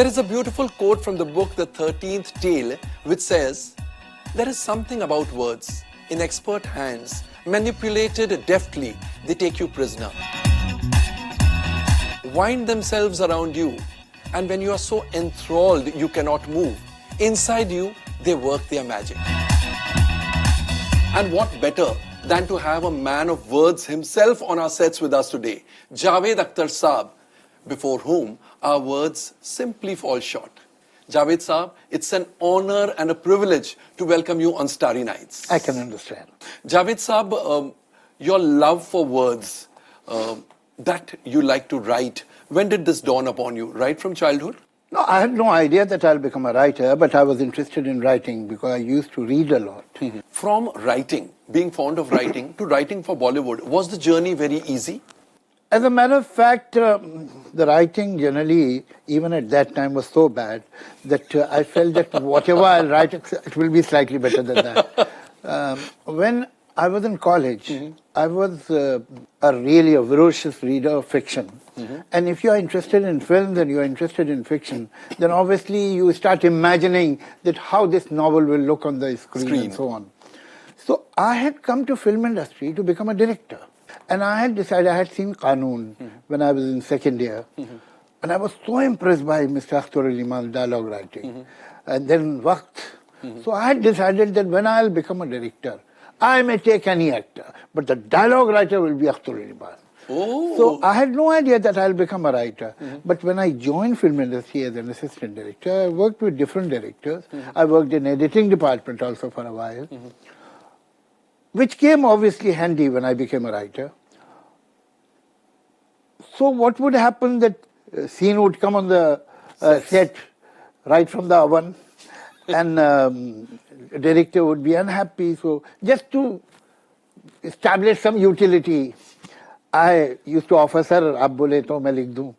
is a beautiful quote from the book The 13th Tale which says, "There is something about words. In expert hands, manipulated deftly, they take you prisoner. Wind themselves around you, and when you are so enthralled you cannot move, inside you they work their magic." And what better than to have a man of words himself on our sets with us today, Javed Akhtar Saab, before whom our words simply fall short. Javed Saab, it's an honor and a privilege to welcome you on Starry Nights. I can understand. Javed Saab, your love for words that you like to write, when did this dawn upon you? Right from childhood? No, I had no idea that I'll become a writer, but I was interested in writing because I used to read a lot. From writing, being fond of writing, to writing for Bollywood, was the journey very easy? As a matter of fact, the writing generally, even at that time, was so bad that I felt that whatever I'll write, it will be slightly better than that. When I was in college, I was really a ferocious reader of fiction. And if you are interested in films and you are interested in fiction, then obviously you start imagining that how this novel will look on the screen and so on. So I had come to film industry to become a director. And I had decided, I had seen Qanoon when I was in second year. And I was so impressed by Mr. Akhtar Iman's dialogue writing. And then Waqt. So I had decided that when I'll become a director, I may take any actor, but the dialogue writer will be Akhtar Iman. Oh. So I had no idea that I'll become a writer. But when I joined film industry as an assistant director, I worked with different directors. I worked in editing department also for a while, which came obviously handy when I became a writer. So what would happen that a scene would come on the set right from the oven, and the director would be unhappy. So just to establish some utility, I used to offer, "Sir, aap bole to main likh दूं."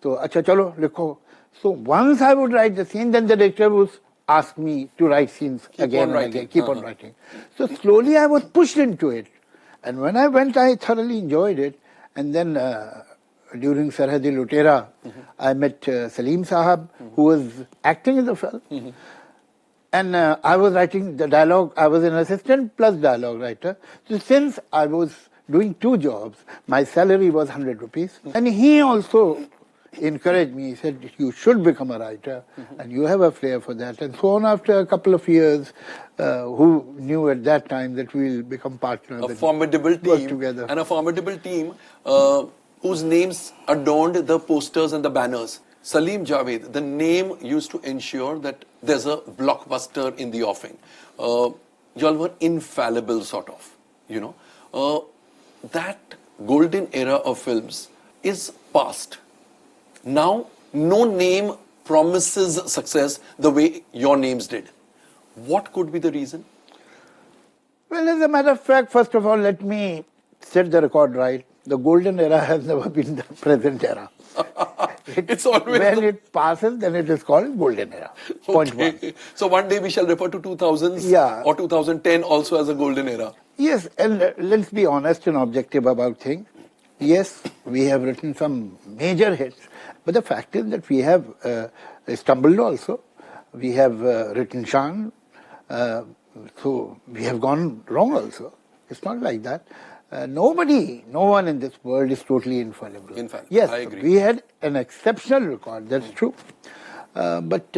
So, "Acha chalo, likho." So once I would write the scene, then the director would ask me to write scenes again and again, keep on writing. So slowly I was pushed into it. And when I went, I thoroughly enjoyed it. And then during Sarhadi Lutera, I met Salim Sahab, who was acting in the film. And I was writing the dialogue. I was an assistant plus dialogue writer. So since I was doing two jobs, my salary was 100 rupees. And he also encouraged me. He said, "You should become a writer, and you have a flair for that." And so on, after a couple of years, who knew at that time that we'll become partners. A formidable team, together. and a formidable team whose names adorned the posters and the banners. Salim Javed, the name used to ensure that there's a blockbuster in the offing. Y'all were infallible, sort of, you know. That golden era of films is past. Now, no name promises success the way your names did. What could be the reason? Well, as a matter of fact, first of all, let me set the record right. The golden era has never been the present era. It's always when it passes, then it is called golden era. Point one. So one day we shall refer to 2000s or 2010 also as a golden era. Yes, and let's be honest and objective about things. Yes, we have written some major hits, but the fact is that we have stumbled also. We have written Shan, so we have gone wrong also. It's not like that. No one in this world is totally infallible. In fact, yes, I agree. We had an exceptional record, that's true. But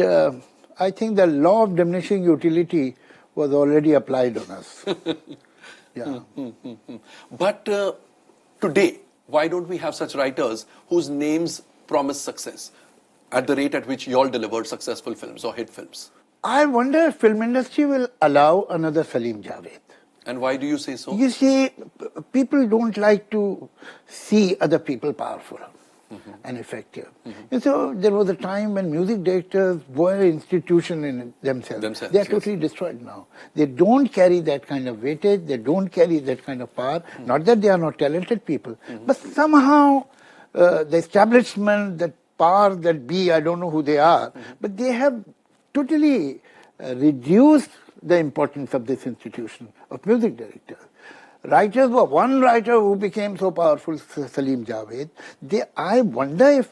I think the law of diminishing utility was already applied on us. Yeah. But today, why don't we have such writers whose names promise success at the rate at which you all delivered successful films or hit films? I wonder if film industry will allow another Salim Javed. And why do you say so? You see, people don't like to see other people powerful and effective. And so there was a time when music directors were an institution in themselves. They are totally destroyed now. They don't carry that kind of weightage. They don't carry that kind of power. Not that they are not talented people, but somehow the establishment, that power, that be, I don't know who they are, but they have totally reduced the importance of this institution of music directors. Writers were one writer who became so powerful, Salim Javed. I wonder if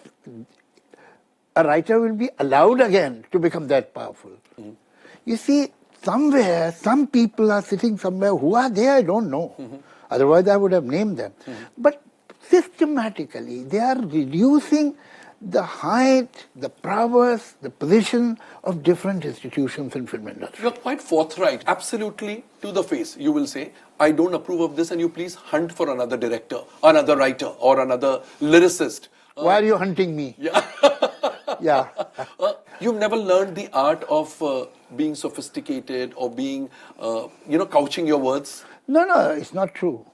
a writer will be allowed again to become that powerful. You see, somewhere, some people are sitting somewhere. Who are they? I don't know. Otherwise, I would have named them. But systematically, they are reducing the height, the prowess, the position of different institutions in film industry. You're quite forthright, absolutely to the face. You will say, I don't approve of this, and you please hunt for another director, another writer, or another lyricist. Why are you hunting me? Yeah. Yeah. You've never learned the art of being sophisticated or being, couching your words? No, it's not true.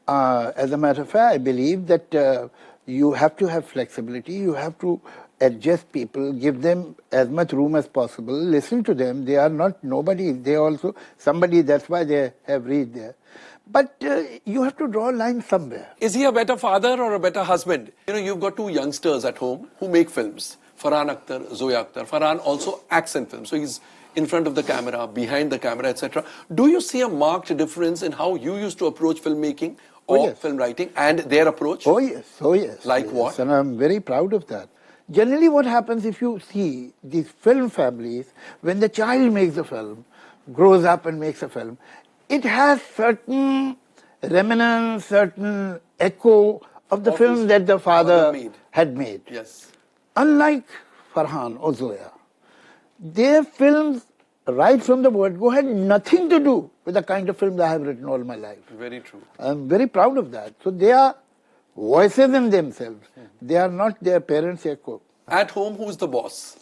As a matter of fact, I believe that you have to have flexibility. You have to adjust people, give them as much room as possible, listen to them. They are not nobody. They are also somebody. That's why they have reached there. But you have to draw a line somewhere. Is he a better father or a better husband? You've got two youngsters at home who make films. Farhan Akhtar, Zoya Akhtar. Farhan also acts in films. So he's in front of the camera, behind the camera, etc. Do you see a marked difference in how you used to approach filmmaking or film writing and their approach? Oh yes. Like yes. what? And I'm very proud of that. Generally what happens if you see these film families, when the child makes a film, grows up and makes a film, it has certain remnants, certain echo of the film that the father had made. Yes. Unlike Farhan or Zoya, their films, right from the word go, had nothing to do with the kind of films I have written all my life. Very true. I'm very proud of that. So they are voices in themselves. They are not their parents' echo. At home, who's the boss?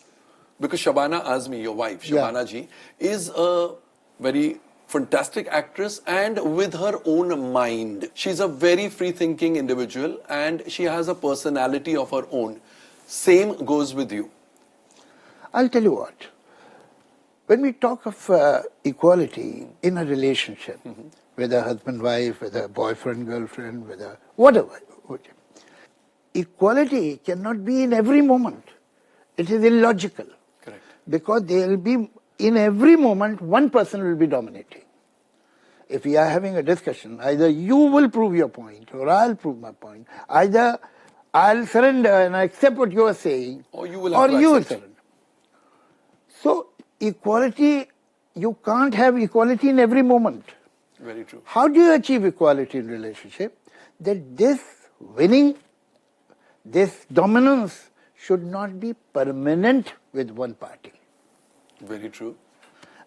Because Shabana Azmi, your wife, Shabana ji, is a very fantastic actress and with her own mind. She's a very free-thinking individual and she has a personality of her own. Same goes with you. I'll tell you what. When we talk of equality in a relationship, whether husband-wife, whether boyfriend-girlfriend, whether whatever, equality cannot be in every moment. It is illogical. Correct. Because there will be, in every moment, one person will be dominating. If we are having a discussion, either you will prove your point or I'll prove my point. Either I'll surrender and accept what you are saying, or you will surrender. So equality, you can't have equality in every moment. Very true. How do you achieve equality in relationship? That this winning, this dominance should not be permanent with one party. Very true.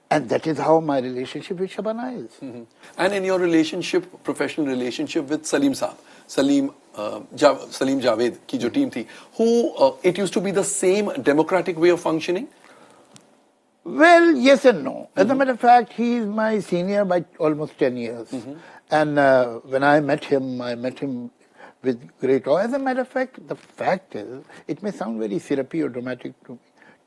And that is how my relationship with Shabana is. And in your relationship, professional relationship with Salim Saab, Salim Javed ki jo team thi, who it used to be the same democratic way of functioning? Well, yes and no. As a matter of fact, he is my senior by almost 10 years. And when I met him with great awe. As a matter of fact, the fact is, it may sound very syrupy or dramatic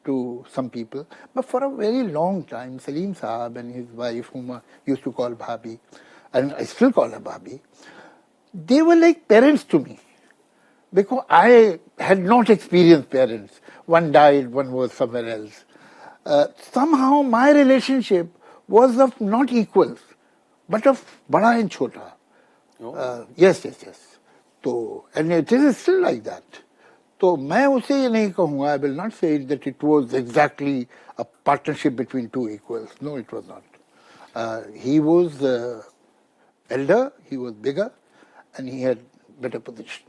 to some people, but for a very long time, Salim Saab and his wife, whom I used to call Bhabhi, and I still call her Bhabhi, they were like parents to me. Because I had not experienced parents. One died, one was somewhere else. Somehow my relationship was of not equals, but of bada and chota. Yes. So, and it is still like that. So, मैं उसे ये नहीं कहूँगा, I will not say that it was exactly a partnership between two equals. No, it was not. He was elder, he was bigger, and he had better position.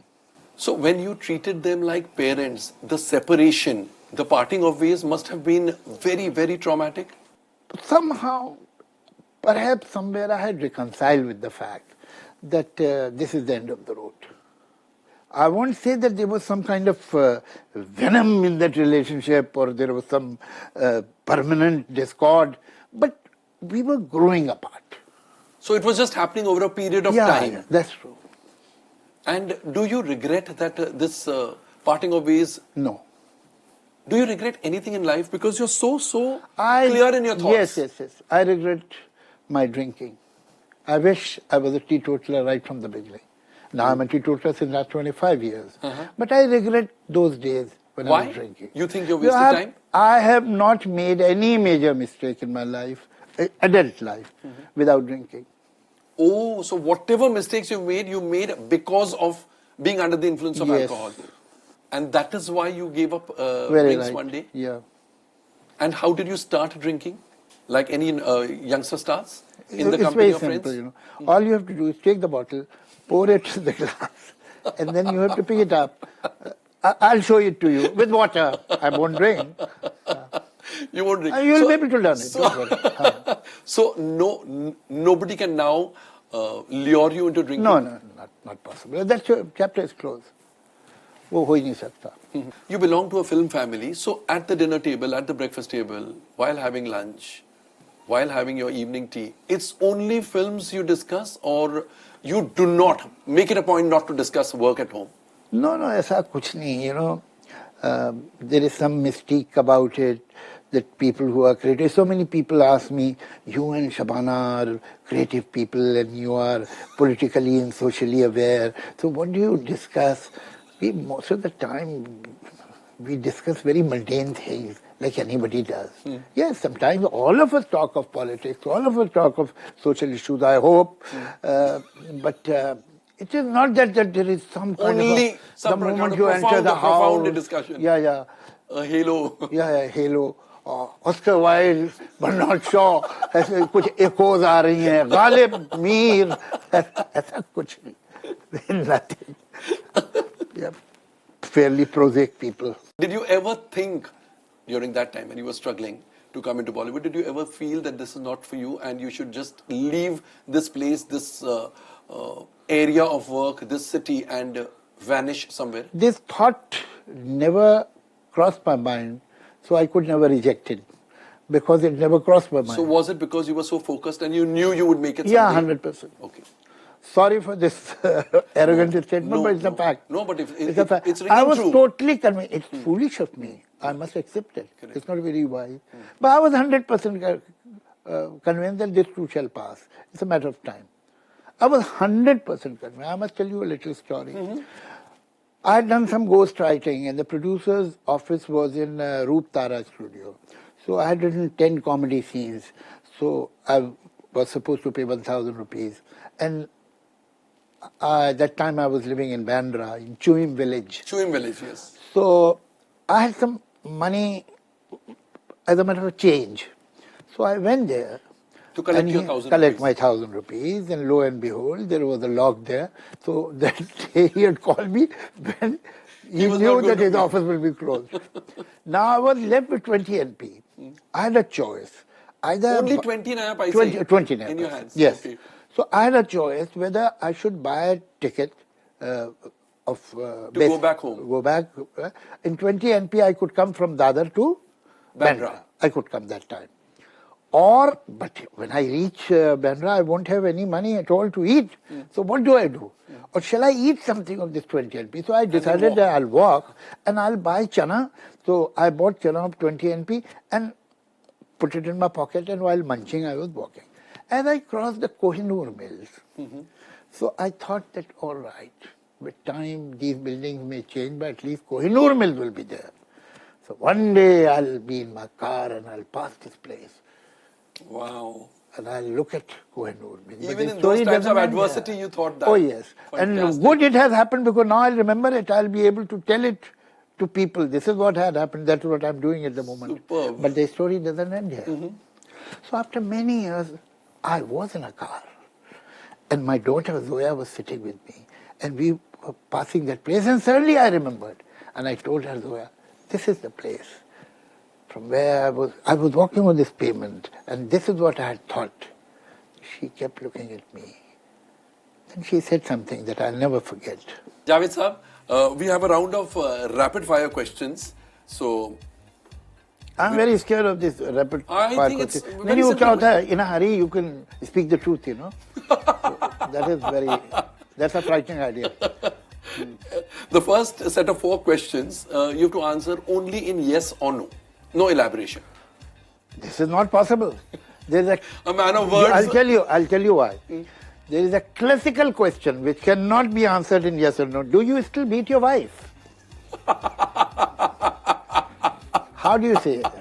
So when you treated them like parents, the separation, the parting of ways must have been very, very traumatic? Somehow, perhaps somewhere I had reconciled with the fact that this is the end of the road. I won't say that there was some kind of venom in that relationship or there was some permanent discord, but we were growing apart. So it was just happening over a period of time? Yeah, that's true. And do you regret that this parting of ways? No. Do you regret anything in life? Because you're so clear in your thoughts. Yes. I regret my drinking. I wish I was a teetotaler right from the beginning. Now I'm a teetotaler since last 25 years. But I regret those days when I was drinking. You think you wasted time? I have not made any major mistake in my life, adult life, without drinking. Oh, so whatever mistakes you made because of being under the influence of alcohol. And that is why you gave up Very drinks right. one day? Yeah. And how did you start drinking? Like any youngster starts? In the It's company very of simple, friends? you know. All you have to do is take the bottle, pour it in the glass, and then you have to pick it up. I'll show it to you with water. I won't drink. You won't drink. You'll be able to learn it. Don't worry. So nobody can now lure you into drinking? No, not possible. That chapter is closed. वो हो ही नहीं सकता. You belong to a film family, so at the dinner table, at the breakfast table, while having lunch, while having your evening tea, it's only films you discuss, or you do not make it a point not to discuss work at home? No, ऐसा कुछ नहीं. You know, there is some mystique about it that people who are creative. So many people ask me, you and Shabana are creative people, and you are politically and socially aware. So what do you discuss? Most of the time, we discuss very mundane things, like anybody does. Yes, sometimes all of us talk of politics, all of us talk of social issues, I hope. But it is not that there is some kind Only the moment you enter the house. Profound discussion. Yeah. A halo. Yeah, halo. Oscar Wilde, Bernard Shaw, ऐसे कुछ echoes आ रही हैं. Ghalib, Mir, ऐसा कुछ नहीं. Nothing. Yeah, fairly prosaic people. Did you ever think during that time when you were struggling to come into Bollywood, did you ever feel that this is not for you and you should just leave this place, this area of work, this city, and vanish somewhere? This thought never crossed my mind, so I could never reject it because it never crossed my mind. So was it because you were so focused and you knew you would make it someday? Yeah, 100%. Okay. Sorry for this arrogant statement, but it's a fact. No, but it's a fact. it's I was true. totally convinced. It's foolish of me. I must accept it. Correct. It's not very wise. But I was 100% convinced that this too shall pass. It's a matter of time. I was 100% convinced. I must tell you a little story. I had done some ghost writing, and the producer's office was in Roop Tara studio. So I had written 10 comedy scenes. So I was supposed to pay 1,000 rupees. And at that time I was living in Bandra, in Chuim village. Chuim village, yes. So I had some money as a matter of change. So I went there To collect and your 1,000 collect rupees. my 1,000 rupees, and lo and behold, there was a lock there. So that day he had called me when he was knew not that going his to office will be closed. Now I was left with 20 NP. I had a choice. Either Only 20 naya paise 20 in your hands? Yes. Okay. So I had a choice whether I should buy a ticket to go back home. Go back. In 20 NP, I could come from Dadar to Bandra. I could come that time. But when I reach Bandra, I won't have any money at all to eat. So what do I do? Or shall I eat something of this 20 NP? So I decided that I'll walk and I'll buy chana. So I bought chana of 20 NP and put it in my pocket, and while munching, I was walking. As I crossed the Kohinoor Mills, so I thought that, all right, with time, these buildings may change, but at least Kohinoor Mills will be there. So one day I'll be in my car and I'll pass this place. Wow. And I'll look at Kohinoor Mills. Even in those times of adversity, you thought that. Oh, yes. Fantastic. And good it has happened, because now I'll remember it. I'll be able to tell it to people. This is what had happened. That's what I'm doing at the moment. Superb. But the story doesn't end here. So after many years, I was in a car, and my daughter Zoya was sitting with me, and we were passing that place, and suddenly I remembered, and I told her, Zoya, this is the place from where I was walking on this pavement, and this is what I had thought. She kept looking at me, and she said something that I'll never forget. Javed Saab, we have a round of rapid fire questions. So I'm very scared of this rapid I fire think it's questions. very Then you simple. in a hurry, you can speak the truth, you know. So that's a frightening idea. the first set of 4 questions, you have to answer only in yes or no. No elaboration. This is not possible. There's A man of words. I'll tell you why. There is a classical question which cannot be answered in yes or no. Do you still beat your wife? How do you say it?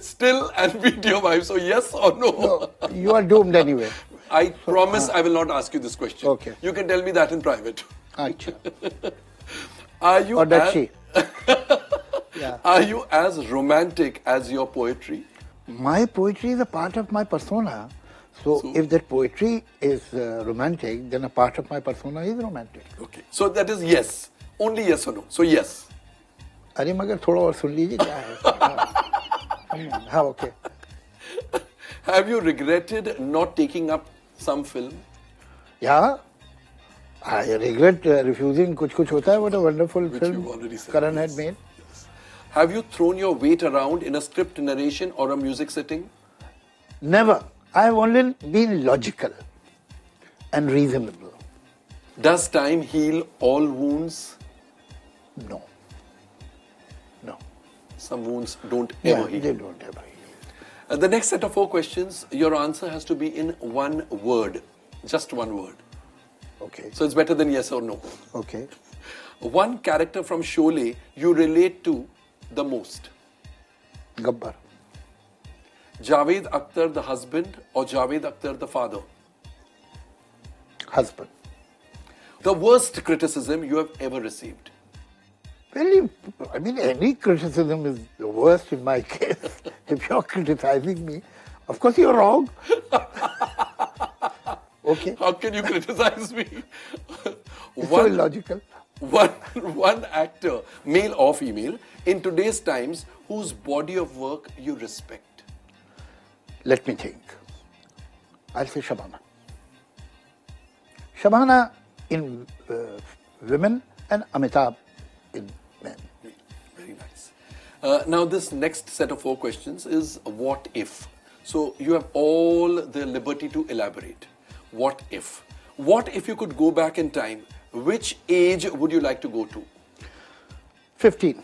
Still and beat your wife. So yes or no? No, you are doomed anyway. I promise I will not ask you this question. Okay. You can tell me that in private. Achha. Are you Or does as, she? Yeah. Are you as romantic as your poetry? My poetry is a part of my persona. So if that poetry is romantic, then a part of my persona is romantic. Okay. So that is yes. Only yes or no. So yes. अरे मगर थोड़ा और सुन लीजिए क्या है? हाँ, okay. Have you regretted not taking up some film? Yeah. I regret refusing कुछ कुछ होता है. What a wonderful Which film you already said, Karan yes. had made. Have you thrown your weight around in a script narration or a music setting? Never. I have only been logical and reasonable. Does time heal all wounds? No. No. Some wounds don't Yeah, ever heal. they don't ever heal. The next set of 4 questions, your answer has to be in one word. Just one word. Okay. So it's better than yes or no. Okay. One character from Sholay you relate to the most. Gabbar. Javed Akhtar the husband or Javed Akhtar the father? Husband. The worst criticism you have ever received? Well, I mean, any criticism is the worst in my case. If you're criticizing me, of course you're wrong. Okay. How can you criticize me? It's so illogical. One actor, male or female, in today's times, whose body of work you respect? Let me think. I'll say Shabana. Shabana in women and Amitabh in men. Very nice. Now this next set of 4 questions is what if? So you have all the liberty to elaborate. What if? What if you could go back in time? Which age would you like to go to? 15.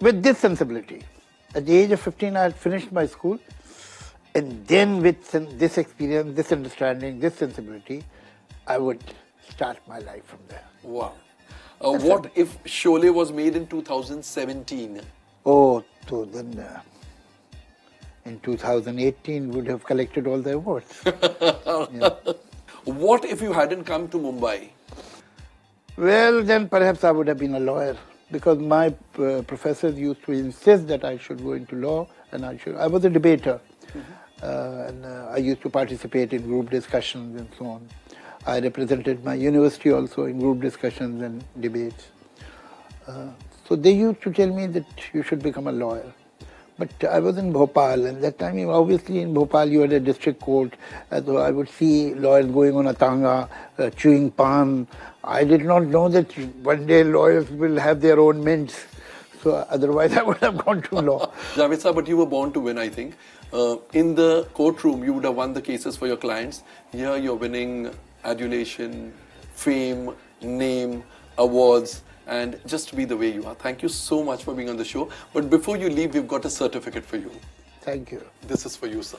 With this sensibility. At the age of 15, I had finished my school. And then with this experience, this understanding, this sensibility, I would start my life from there. Wow. What if Sholay was made in 2017? Oh, so then in 2018 would have collected all the awards. Yeah. What if you hadn't come to Mumbai? Well, then perhaps I would have been a lawyer because my professors used to insist that I should go into law and I was a debater. And I used to participate in group discussions and so on. I represented my university also in group discussions and debates. So they used to tell me that you should become a lawyer. But I was in Bhopal, and that time, obviously in Bhopal you had a district court. So I would see lawyers going on a tanga, chewing pan. I did not know that one day lawyers will have their own mints. So otherwise I would have gone to law. Javed sir, but you were born to win, I think. In the courtroom, you would have won the cases for your clients. Here you're winning adulation, fame, name, awards, and just to be the way you are. Thank you so much for being on the show. But before you leave, we've got a certificate for you. Thank you. This is for you, sir.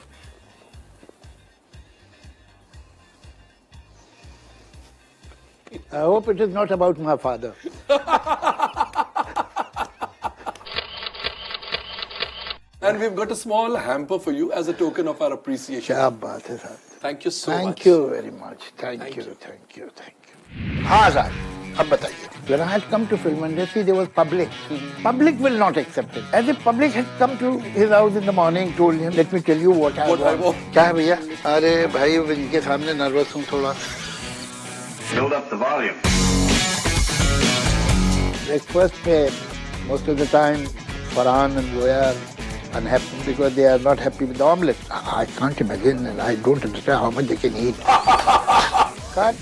I hope it is not about my father. And we've got a small hamper for you as a token of our appreciation. क्या बात है साहब. Thank you so much. Thank you very much. Thank you. हाँ साहब, अब बताइए. When I had come to film industry, there was public. Public will not accept it. As if public had come to his house in the morning, told him, let me tell you what I want. क्या है भैया? अरे भाई इनके सामने nervous हूँ थोड़ा. Build up the volume. Breakfast में most of the time Farhan and Zoya are unhappy because they are not happy with the omelette. I can't imagine and I don't understand how much they can eat. Cut.